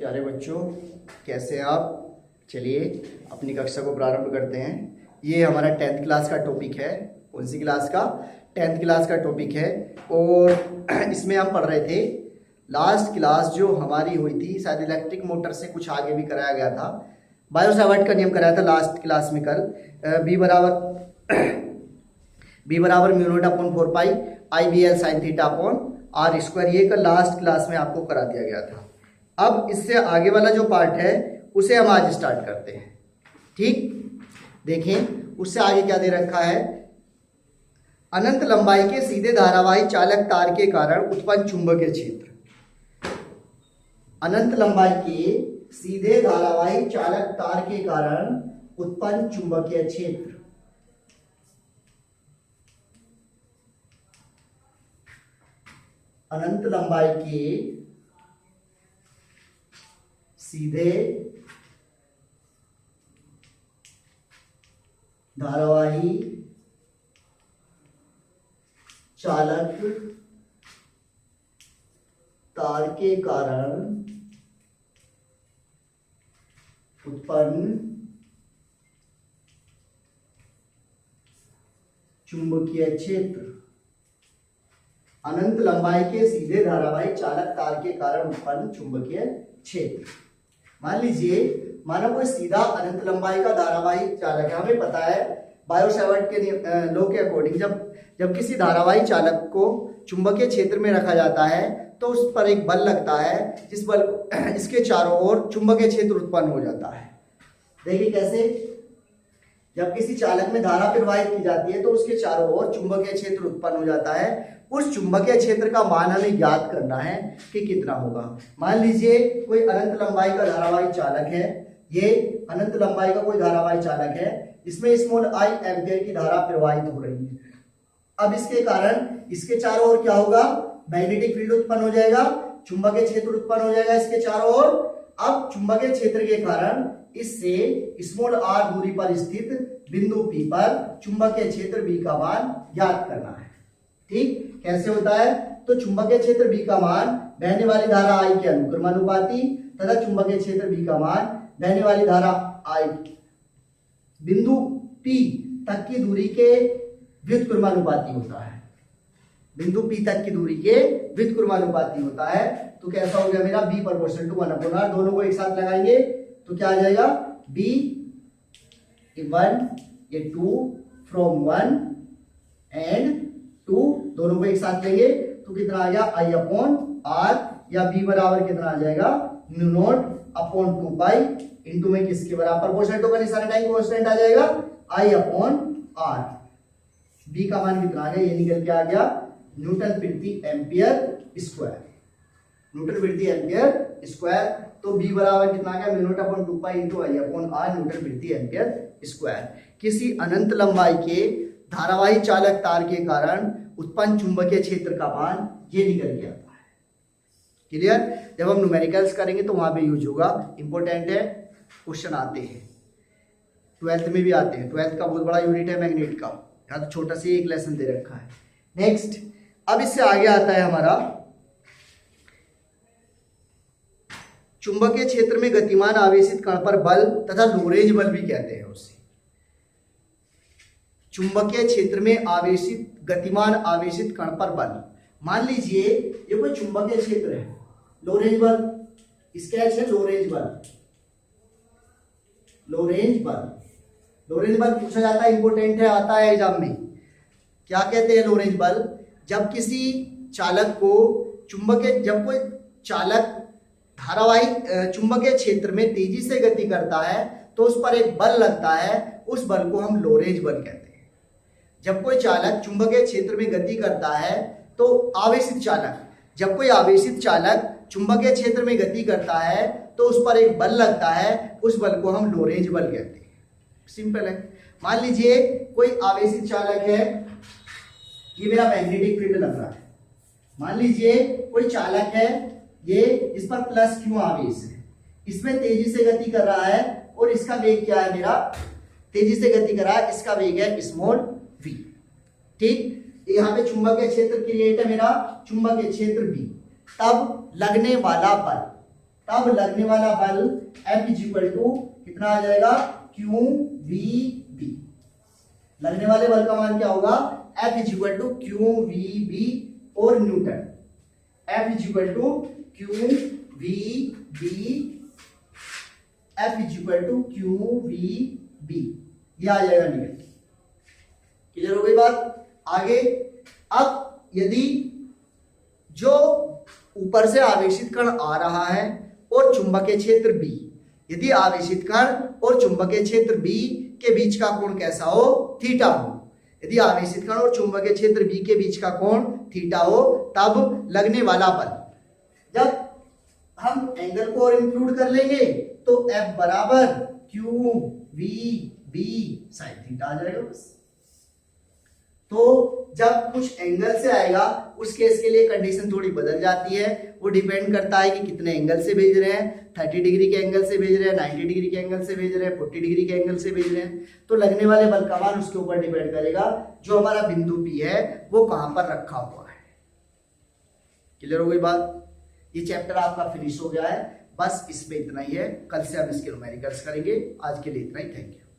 प्यारे बच्चों, कैसे हैं आप। चलिए अपनी कक्षा को प्रारंभ करते हैं। ये हमारा 10th क्लास का टॉपिक है। कौन सी क्लास का? 10th क्लास का टॉपिक है। और इसमें हम पढ़ रहे थे लास्ट क्लास जो हमारी हुई थी, शायद इलेक्ट्रिक मोटर से कुछ आगे भी कराया गया था। बायो-सावर्ट का नियम कराया था लास्ट क्लास में कल। बी बराबर mu naught upon 4 pi I B L sine theta upon R square, ये कल लास्ट क्लास में आपको करा दिया गया था। अब इससे आगे वाला जो पार्ट है उसे हम आज स्टार्ट करते हैं। ठीक, देखें उससे आगे क्या दे रखा है। अनंत लंबाई के सीधे धारावाही चालक तार के कारण उत्पन्न चुंबकीय क्षेत्र। अनंत लंबाई के सीधे धारावाही चालक तार के कारण उत्पन्न चुंबकीय क्षेत्र। अनंत लंबाई के सीधे धारावाही चालक तार के कारण उत्पन्न चुंबकीय क्षेत्र। अनंत लंबाई के सीधे धारावाही चालक तार के कारण उत्पन्न चुंबकीय क्षेत्र। मान लीजिए, माना कोई सीधा अनंत लंबाई का धारावाही चालक है। हमें पता है बायो-सावर्ट के लॉ के अकॉर्डिंग जब किसी धारावाही चालक को चुंबकीय क्षेत्र में रखा जाता है तो उस पर एक बल लगता है, जिस बल इसके चारों ओर चुंबकीय क्षेत्र उत्पन्न हो जाता है। देखिए कैसे, जब किसी चालक में धारा प्रवाहित की जाती है तो उसके चारों ओर चुंबकीय क्षेत्र उत्पन्न हो जाता है। उस चुंबकीय क्षेत्र का मान हमें ज्ञात करना है कि कितना होगा। मान लीजिए कोई अनंत लंबाई का धारावाही चालक है। ये अनंत लंबाई का कोई धारावाही चालक है जिसमें स्मॉल आई एम्पियर की धारा प्रवाहित हो रही है। अब इसके कारण इसके चारों ओर क्या होगा? मैग्नेटिक फील्ड उत्पन्न हो जाएगा, चुंबकीय क्षेत्र उत्पन्न हो जाएगा इसके चारों ओर। अब चुंबकीय क्षेत्र के कारण इससे स्मॉल आर दूरी पर स्थित बिंदु P पर चुंबकीय क्षेत्र B का मान ज्ञात करना है। ठीक, कैसे होता है? तो चुंबकीय क्षेत्र B का मान बहने वाली धारा I के अनुक्रमानुपाती तथा चुंबकीय क्षेत्र B का मान बहने वाली धारा I बिंदु P तक की दूरी के व्युत्क्रमानुपाती होता है। बिंदु P तक की दूरी के व्युत्क्रमानुपाती होता है। तो कैसा हो गया मेरा? B proportional to 1/r। दोनों को एक साथ लगाएंगे तो क्या आ जाएगा? B 1 ये 2 फ्रॉम 1 एंड 2, दोनों को एक साथ लेंगे तो कितना आ गया? I अपॉन R, या B बराबर कितना आ जाएगा? Mu naught upon 2 pi into में किसके बराबर? प्रोपोर्शनल टू का निशान टाइम कांस्टेंट आ जाएगा I अपॉन R। B का मान कितना आ गया? ये निकल के आ गया न्यूटन प्रति एम्पियर स्क्वायर। न्यूटन प्रति एम्पियर स्क्वायर। तो B बराबर कितना आ गया? Mu naught upon 2 pi into I upon R Newton प्रति एम्पियर स्क्वायर। किसी अनंत लंबाई के धारावाही चालक तार के कारण उत्पन्न चुंबकीय क्षेत्र का मान ये निकल के आता है। क्लियर? जब हम न्यूमेरिकल्स करेंगे तो वहां पे यूज होगा। इंपॉर्टेंट है, क्वेश्चन आते हैं 12th में भी आते हैं। 12th का बहुत बड़ा यूनिट है मैग्नेट का। यहाँ तो छोटा सा एक लेसन दे रखा है। नेक्स्ट, अब इससे आगे आता है हमारा चुंबकीय क्षेत्र में गतिमान आवेशित कण पर बल तथा लोरेंज बल भी कहते हैं उसे। चुंबकीय क्षेत्र में आवेशित गतिमान आवेशित कण पर बल। मान लीजिए ये कोई चुंबकीय क्षेत्र है, लोरेंज बल, स्केच है लोरेंज बल। लोरेंज बल, लोरेंज बल पूछा जाता है, इंपॉर्टेंट है, आता है एग्जाम में। क्या कहते हैं लोरेंज बल? जब किसी चालक को जब कोई चालक धारावाही चुंबकीय क्षेत्र में तेजी से गति करता है तो उस पर एक बल लगता है, उस बल को हम लोरेंज बल कहते हैं। जब कोई चालक चुंबकीय क्षेत्र में गति करता है तो जब कोई आवेशित चालक चुंबकीय क्षेत्र में गति करता है तो उस पर एक बल लगता है, उस बल को हम लोरेंज बल कहते हैं। सिंपल है। मान लीजिए कोई आवेशित चालक है, ये मेरा मैग्नेटिक फील्ड लग रहा है। मान लीजिए कोई चालक है, ये इस पर प्लस क्यू आवेश है, इसमें तेजी से गति कर रहा है और इसका वेग क्या है? मेरा तेजी से गति कर रहा है, इसका वेग है स्मॉल v। ठीक, यहाँ पे चुंबकीय क्षेत्र क्रिएट है मेरा, चुंबकीय क्षेत्र B। तब लगने वाला बल, तब लगने वाला बल F इज इक्वल टू कितना आ जाएगा, क्यू वी बी। लगने वाले बल का मान क्या होगा, F is equal to q v B और newton. F is equal to q v B, F is equal to q v B, ये आ जाएगा न्यूटन। क्लियर हो गई बात। आगे अब यदि जो ऊपर से आवेशित कण आ रहा है और चुंबकीय क्षेत्र B, यदि आवेशित कण और चुंबकीय क्षेत्र B के बीच का कोण कैसा हो, थीटा हो। यदि आवेशित कण और चुंबकीय क्षेत्र B के बीच का कोण थीटा हो, तब लगने वाला बल, जब हम एंगल को और इंक्लूड कर लेंगे तो F बराबर q v B sine theta आ जाएगा बस। तो जब कुछ एंगल से आएगा उस केस के लिए कंडीशन थोड़ी बदल जाती है। वो डिपेंड करता है कि कितने एंगल से भेज रहे हैं, 30 डिग्री के एंगल से भेज रहे हैं, 90 डिग्री के एंगल से भेज रहे हैं, 40 डिग्री के एंगल से भेज रहे हैं। तो लगने वाले बल का मान उसके ऊपर डिपेंड करेगा जो हमारा बिंदु P है वो कहां पर रखा हुआ है। क्लियर हो गई बात। ये चैप्टर आपका फिनिश हो गया है, बस इसमें इतना ही है। कल से हम इसके न्यूमेरिकल्स करेंगे। आज के लिए इतना ही, थैंक यू।